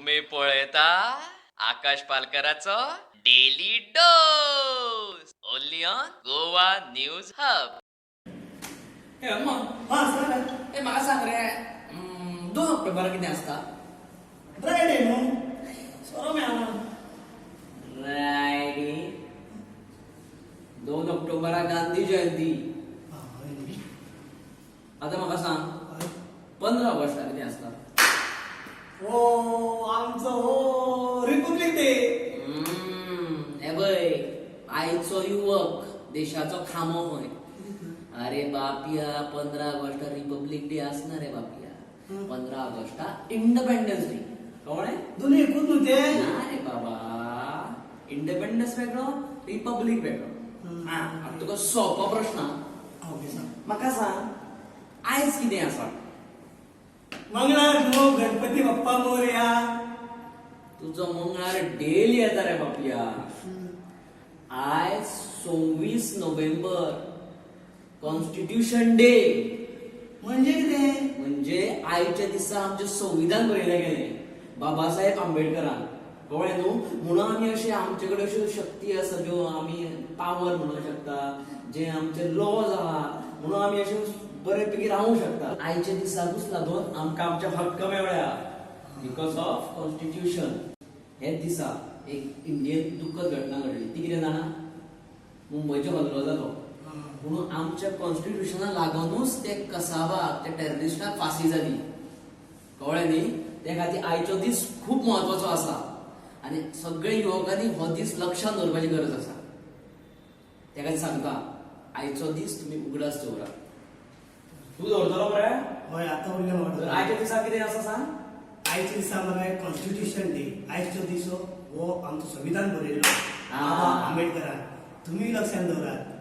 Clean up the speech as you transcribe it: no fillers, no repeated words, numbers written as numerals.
तुम्ही पळयता आकाश पालकराचो daily dose only on Goa news hub. हे अम्मा हा सांग हे म्हाका सांग रे 2 ऑक्टोबराक कितें आसता? फ्रायडे न्हू सोरो मेळना फ्रायडे 2 ऑक्टोबराक गांधी जयंती. आता म्हाका सांग 15 ऑगस्टाक कितें आसता? हो आमचो हो रिपब्लीक डे. हे पळय आयचो युवक देशाचो खामो खंय? अरे बापिया 15 ऑगस्ट रिपब्लिक डे आसना रे बापिया. 15 ऑगस्ट इंडिपेंडन्स डे. कळ्ळें? दोन्ही एकूच न्हू ते. ना रे बाबा, इंडिपेंडन्स वेगळो रिपब्लिक वेगळो. आता तुका सोपो प्रश्न. ओके सांग. म्हाका सांग आयज कितें आसा? मंगळार न्हू गणपती बाप्पा मोरया. तुजो मंगळार डेली येता रे बापिया. आयज 26 नोव्हेंबर कॉन्स्टिट्यूशन डे. म्हणजे कितें? म्हणजे आयच्या दिसा आमचें संविधान बरयलें गेलें बाबासाहेब आंबेडकरान. कळ्ळें न्हू? म्हणून आमी अशें आमचे कडेन अश्यो शक्ती आसा ज्यो आमी पावर म्हणूंक शकता, जे आमचे लॉज आहा म्हणून आमी अशे बरेपैकी रावूंक शकता. आयच्या दिसाकूच लागून आमकां आमचे हक्क मेळ्ळ्या बिकॉज ऑफ कॉन्स्टिट्यूशन. हेच दिसा एक इंडियेंत दुखद घटना घडली. ती कितें जाणा? मुंबयचो हल्लो जालो. म्हणून आमच्या कॉन्स्टिट्यूशनाक लागूनच ते कसाबाक त्या टेररिस्टाक फाशी जाली. कळ्ळें न्ही? त्या खातीर आयचो दीस खूब म्हत्वाचो आसा आनी सगळे युवकांनी हो दीस लक्षांत दवरपाची गरज आसा. त्या खातीर सांगता आयचो दीस तुमी उगडास दवरा. तूं दवरतलो मरे? हय आतां उरलें तर म्हाका. आयच्या दिसा कितें आसा सांग? आयच्या दिसा मरे कॉन्स्टिट्यूशन डे. आयचो दिसो हो आमचो संविधान बरयलो हा. बाबा आंबेडकरान. तुम्ही लक्षात दवरात.